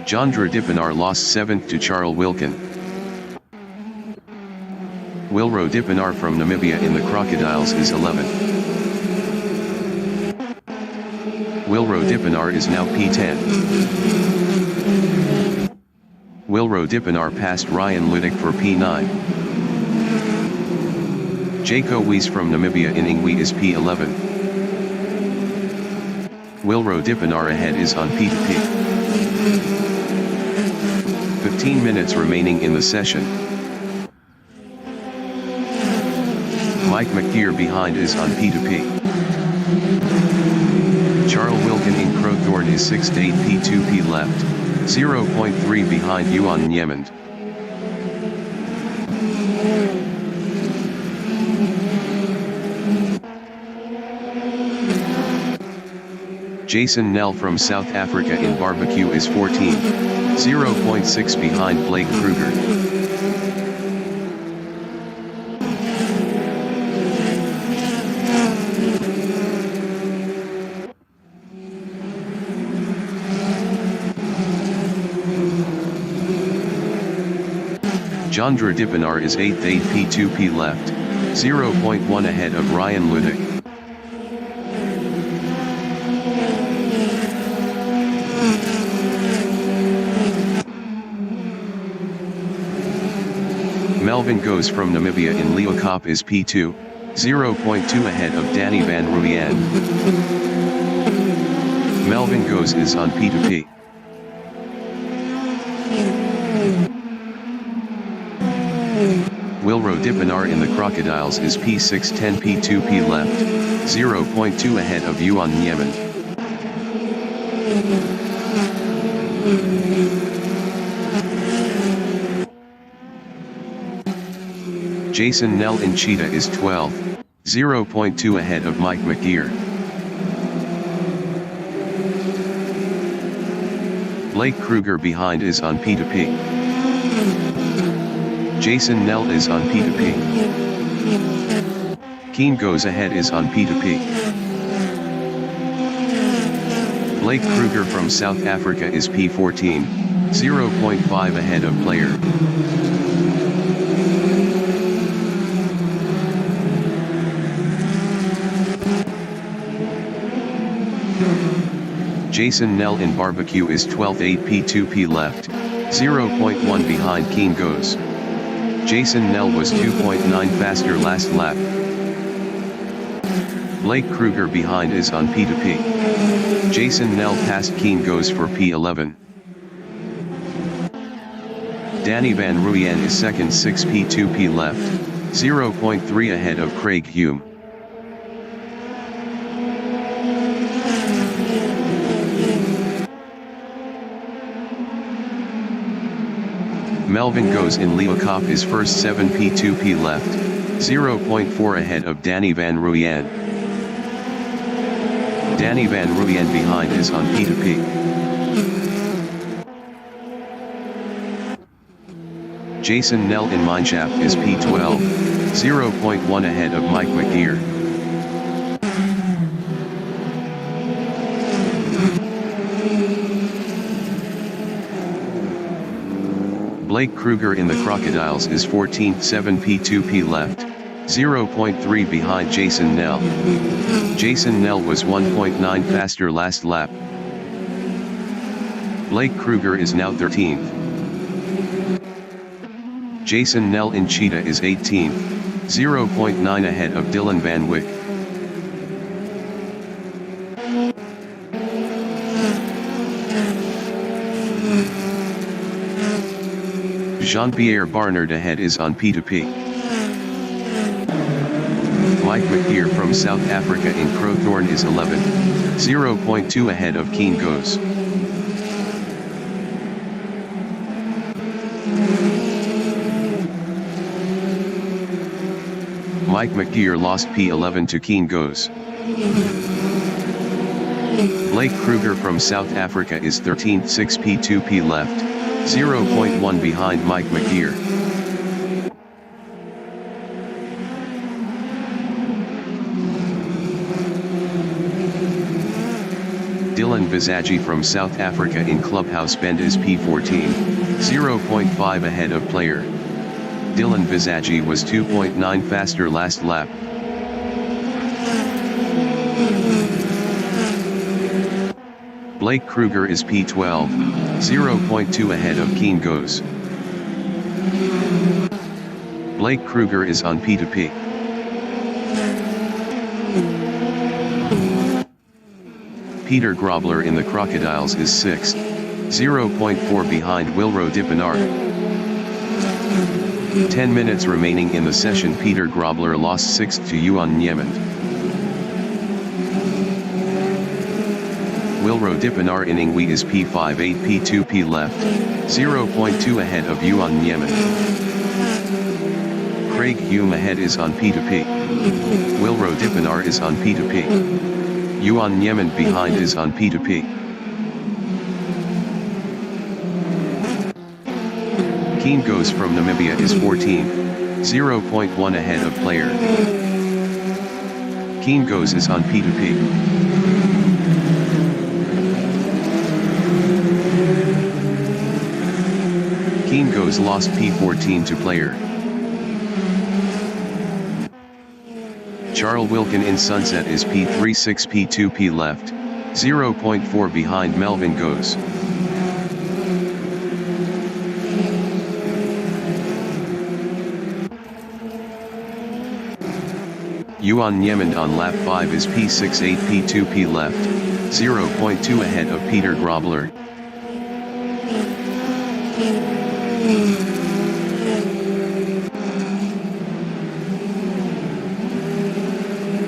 Jandra Dipanar lost 7th to Charles Wilkin. Wilro Dipanar from Namibia in the Crocodiles is 11th. Wilro Dipanar is now P10. Wilro Dipanar passed Ryan Ludik for P9. Jaco Wies from Namibia in Ingwe is P11. Wilro Dipanar ahead is on P2P. 15 minutes remaining in the session. Mike McGeer behind is on P2P. Charles Wilkin in Crowthorne is 6th, 8 P2P left, 0.3 behind Yuan Yemen. Jason Nell from South Africa in Barbecue is 14, 0.6 behind Blake Kruger. Jandra Dipanar is 8th, 8 P2P left, 0.1 ahead of Ryan Ludik. Melvin Goes from Namibia in Leeuwkop is P2, 0.2 ahead of Danny van Rooyen. Melvin Goes is on P2P. Wilro Dipanar in the Crocodiles is P6, 10 P2P left, 0.2 ahead of Yuan Yemen. Jason Nell in Cheetah is 12th, 0.2 ahead of Mike McGeer. Blake Kruger behind is on P2P. Jason Nell is on P2P. Keen Goes ahead is on P2P. Blake Kruger from South Africa is P14, 0.5 ahead of Player. Jason Nell in Barbecue is 12th, 8 P2P left, 0.1 behind Keen Goes. Jason Nell was 2.9 faster last lap. Blake Kruger behind is on P2P. Jason Nell past Keen goes for P11. Danny Van Ruyen is second 6P2P left, 0.3 ahead of Craig Hume. Melvin Goes in Leeuwenhoek is first 7P2P left, 0.4 ahead of Danny Van Ruyen. Danny Van Ruyen behind is on P2P. Jason Nell in Mineshaft is P12, 0.1 ahead of Mike McGeer. Blake Kruger in the Crocodiles is 14th 7P2P left, 0.3 behind Jason Nell. Jason Nell was 1.9 faster last lap. Blake Kruger is now 13th. Jason Nell in Cheetah is 18th, 0.9 ahead of Dylan Van Wyck. Jean-Pierre Barnard ahead is on P2P. Mike McGeer from South Africa in Crowthorne is 11th, 0.2 ahead of Keen Goes. Mike McGeer lost P11 to Keen Goes. Blake Kruger from South Africa is 13th 6P2P left, 0.1 behind Mike McGeer. Dylan Visagi from South Africa in Clubhouse Bend is P14, 0.5 ahead of player. Dylan Visagi was 2.9 faster last lap. Blake Kruger is P12, 0.2 ahead of Keen Goes. Blake Kruger is on P2P. Peter Grobler in the Crocodiles is 6th, 0.4 behind Wilro Dippenaar. 10 minutes remaining in the session. Peter Grobler lost 6th to Yuan Niemand. Wilro Dippenaar in Ingwe is P5 8P2P left, 0.2 ahead of Yuan Niemand. Craig Hume ahead is on P2P. Wilro Dippenaar is on P2P. Yuan Niemand behind is on P2P. Keen Goes from Namibia is 14th, 0.1 ahead of player. Keen Goes is on P2P. Keen Goes lost P14 to player. Charles Wilkin in Sunset is P3 6P2P left, 0.4 behind Melvin Goes. Yuan Niemand on lap 5 is P6 8P2P left, 0.2 ahead of Peter Grobler.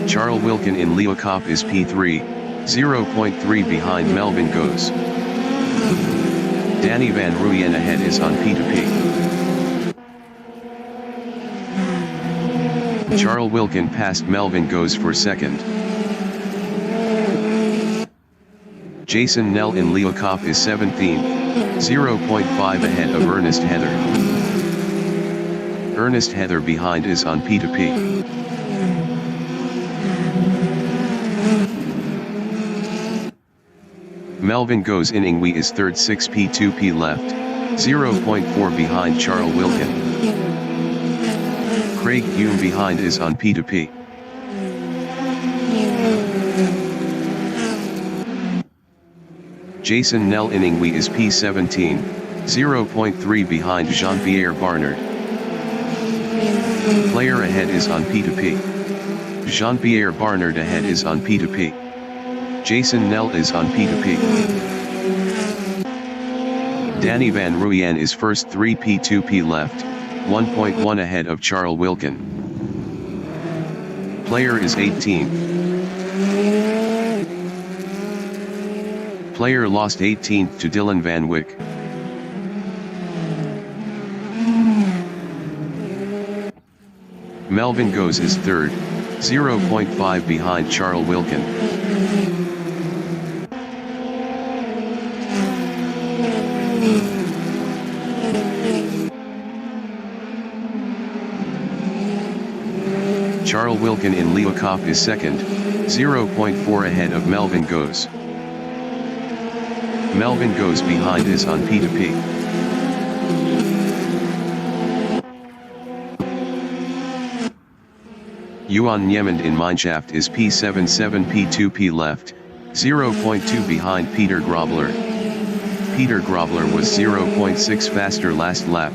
Charles Wilkin in Leeuwenhoek is P3, 0.3 behind Melvin Goes. Danny Van Ruyen ahead is on P2P. Charles Wilkin passed Melvin Goes for second. Jason Nell in Leeuwenhoek is 17th, 0.5 ahead of Ernest Heather. Ernest Heather behind is on P2P. Melvin Goes in Ingwe is third 6P2P left, 0.4 behind Charles Wilkin. Craig Hume behind is on P2P. Jason Nell in Ingwe is P17, 0.3 behind Jean-Pierre Barnard. Player ahead is on P2P. Jean-Pierre Barnard ahead is on P2P. Jason Nell is on P2P. Danny Van Ruyen is first 3P2P left, 1.1 ahead of Charles Wilkin. Player is 18. Player lost 18th to Dylan Van Wyck. Melvin Goes is third, 0.5 behind Charles Wilkin. Charles Wilkin in Leeuwenhoek is second, 0.4 ahead of Melvin Goes. Melvin Goes behind is on P2P. Yuan Niemand in Mineshaft is P77 P2P left, 0.2 behind Peter Grobler. Peter Grobler was 0.6 faster last lap.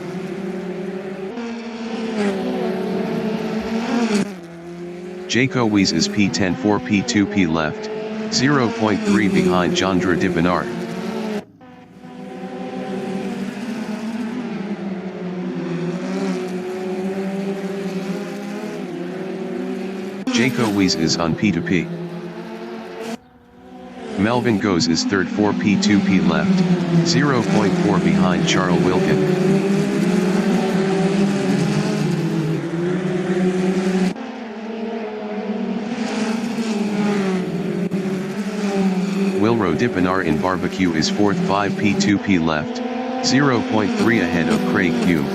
Jaco Wies is P10 4 P2P left, 0.3 behind Jandra de Benar. Jaco Wies is on P2P. Melvin Goes is third 4 P2P left, 0.4 behind Charles Wilkin. Wilro de Benar in Barbecue is fourth 5 P2P left, 0.3 ahead of Craig Hume.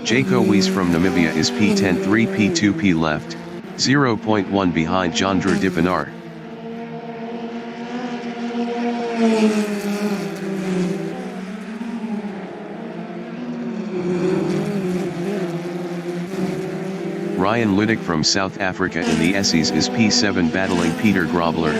Jaco Wies from Namibia is P10 3 P2P left, 0.1 behind Jandra de Benar. Ryan Liddick from South Africa in the Essies is P7 battling Peter Grobler.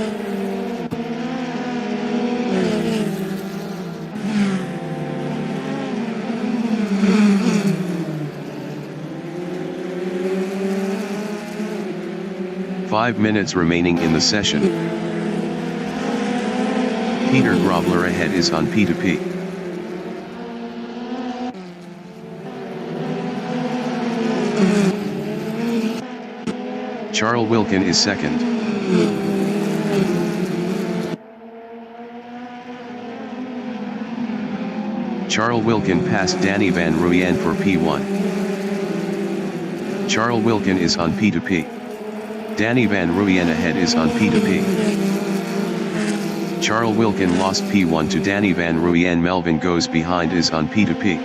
Five minutes remaining in the session. Peter Grobler ahead is on P2P. Charles Wilkin is second. Charles Wilkin passed Danny Van Ruyen for P1. Charles Wilkin is on P2P. Danny Van Ruyen ahead is on P2P. Charles Wilkin lost P1 to Danny Van Ruyen. Melvin Goes behind is on P2P.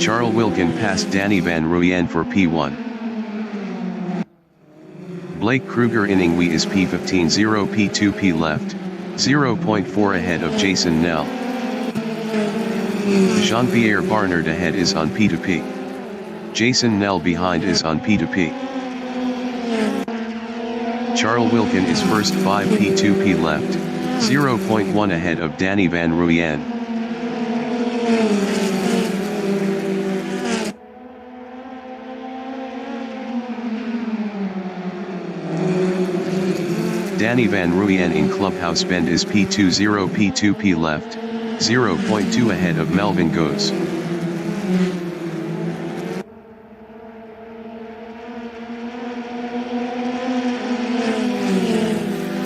Charles Wilkin passed Danny Van Ruyen for P1. Blake Kruger in Ingwe is P15 0 P2P left, 0.4 ahead of Jason Nell. Jean-Pierre Barnard ahead is on P2P. Jason Nell behind is on P2P. Charles Wilkin is first 5 P2P left, 0.1 ahead of Danny Van Ruyen. Danny Van Ruyen in Clubhouse Bend is P2 0 P2P left, 0.2 ahead of Melvin Goes.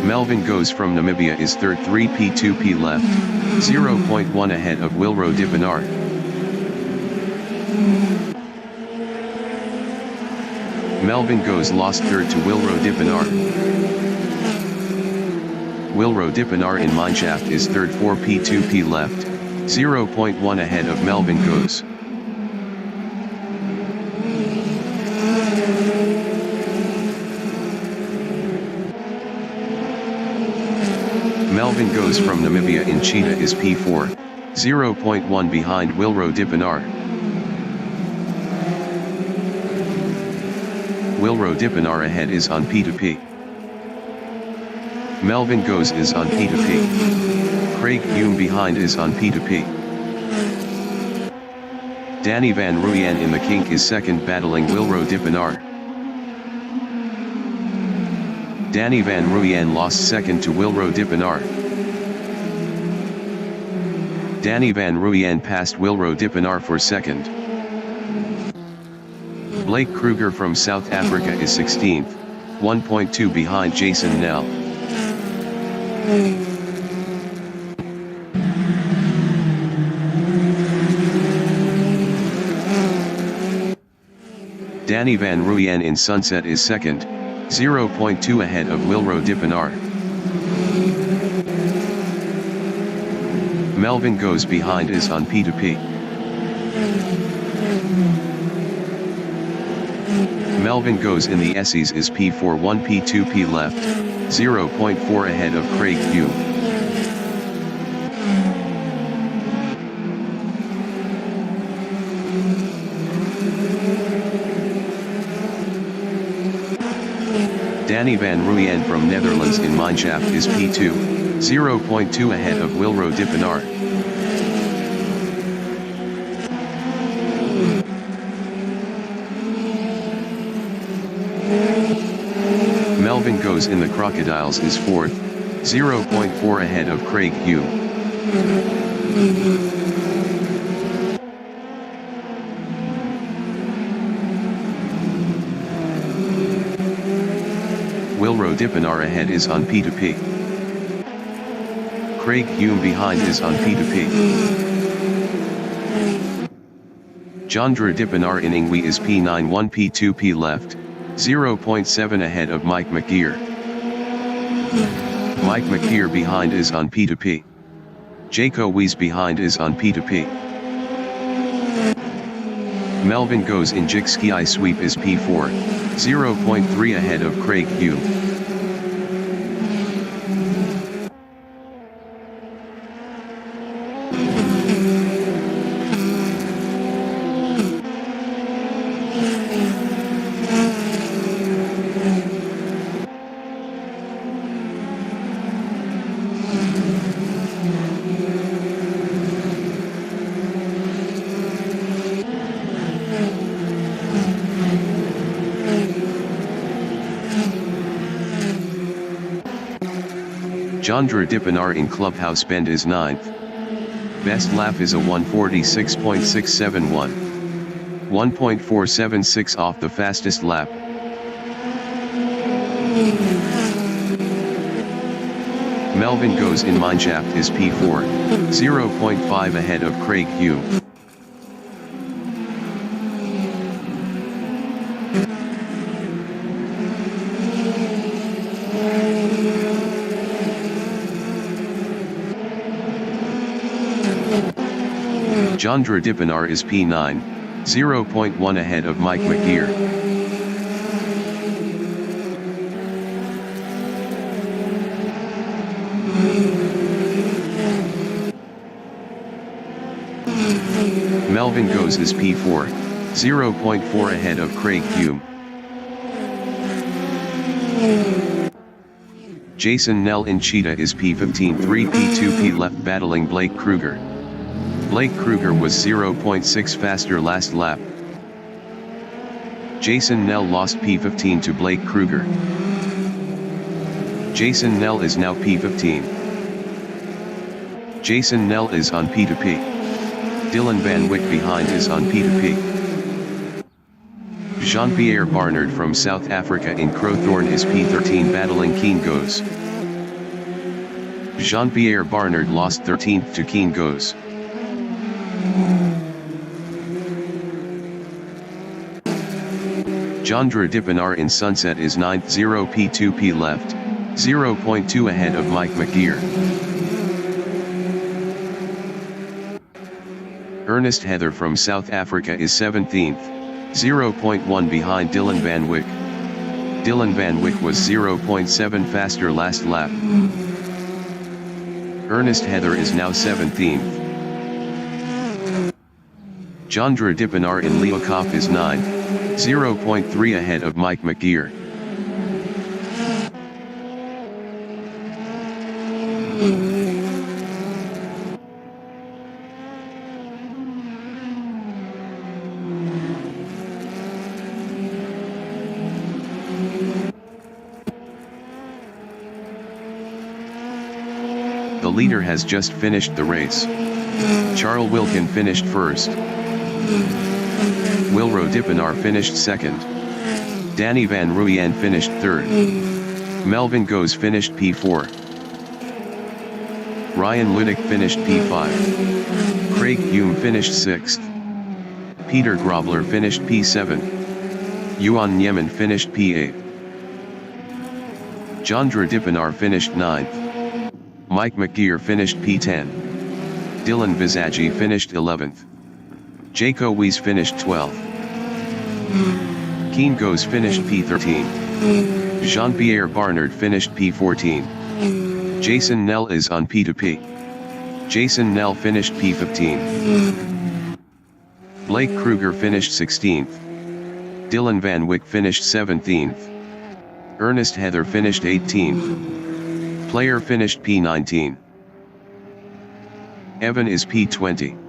Melvin Goes from Namibia is third 3 P2P left, 0.1 ahead of Wilro de Benar. Melvin Goes lost third to Wilro de Benar. Wilro de Benar in Mineshaft is third 4 P2P left, 0.1 ahead of Melvin Goes. Melvin Goes from Namibia in Cheetah is P4, 0.1 behind Wilro de Benar. Wilro de Benar ahead is on P2P. Melvin Goes is on P2P. Craig Hume behind is on P2P. Danny Van Ruyen in the kink is second, battling Wilro Dippenaar. Danny Van Ruyen lost second to Wilro Dippenaar. Danny Van Ruyen passed Wilro Dippenaar for second. Blake Kruger from South Africa is 16th, 1.2 behind Jason Nell. Danny Van Ruyen in Sunset is second, 0.2 ahead of Wilro Dippenaar. Melvin Goes behind is on P2P. Melvin Goes in the Essies is P4, 1 P2P left, 0.4 ahead of Craig Hume. Danny Van Ruyen from Netherlands in Mineshaft is P2, 0.2 ahead of Wilro Dippenaar. Melvin Goes in the Crocodiles is 4th, 0.4 ahead of Craig Hume. Wilro Dippenaar ahead is on P2P. Craig Hume behind is on P2P. Jandra Dippenaar in Ingwe is P9, 1 P2P left, 0.7 ahead of Mike McGeer. Mike McGeer behind is on P2P. Jaco Weiss behind is on P2P. Melvin Goes in Jikski I Sweep is P4, 0.3 ahead of Craig Hume. Jandra Dippenaar in Clubhouse Bend is 9th. Best lap is a 146.671. 1.476 off the fastest lap. Melvin Goes in Mineshaft is P4, 0.5 ahead of Craig Hume. Jandra Dippenaar is P9, 0.1 ahead of Mike McGeer. Melvin Goes is P4, 0.4 ahead of Craig Hume. Jason Nell in Cheetah is P15, 3 P2P left, battling Blake Kruger. Blake Kruger was 0.6 faster last lap. Jason Nell lost P15 to Blake Kruger. Jason Nell is now P15. Jason Nell is on P2P. Dylan Van Wyck behind is on P2P. Jean-Pierre Barnard from South Africa in Crowthorne is P13, battling Keen Goes. Jean-Pierre Barnard lost 13th to Keen Goes. Jandra Dippenaar in Sunset is 9th, 0 P2P left, 0.2 ahead of Mike McGeer. Ernest Heather from South Africa is 17th, 0.1 behind Dylan Van Wyck. Dylan Van Wyck was 0.7 faster last lap. Ernest Heather is now 17th. Jandra Dippenaar in Leeuwkop is 9th, 0.3 ahead of Mike McGeer. The leader has just finished the race. Charles Wilkin finished first. Wilro Dippenaar finished second. Danny Van Ruyen finished third. Melvin Goes finished P4. Ryan Ludick finished P5. Craig Hume finished 6th. Peter Grobler finished P7. Yuan Nieman finished P8. Chandra Dippenaar finished 9th. Mike McGeer finished P10. Dylan Visagie finished 11th. Jaco Weiss finished 12th. Keen Goes finished P13. Jean-Pierre Barnard finished P14. Jason Nell is on P2P. Jason Nell finished P15. Blake Kruger finished 16th. Dylan Van Wyck finished 17th. Ernest Heather finished 18th. Player finished P19. Evan is P20.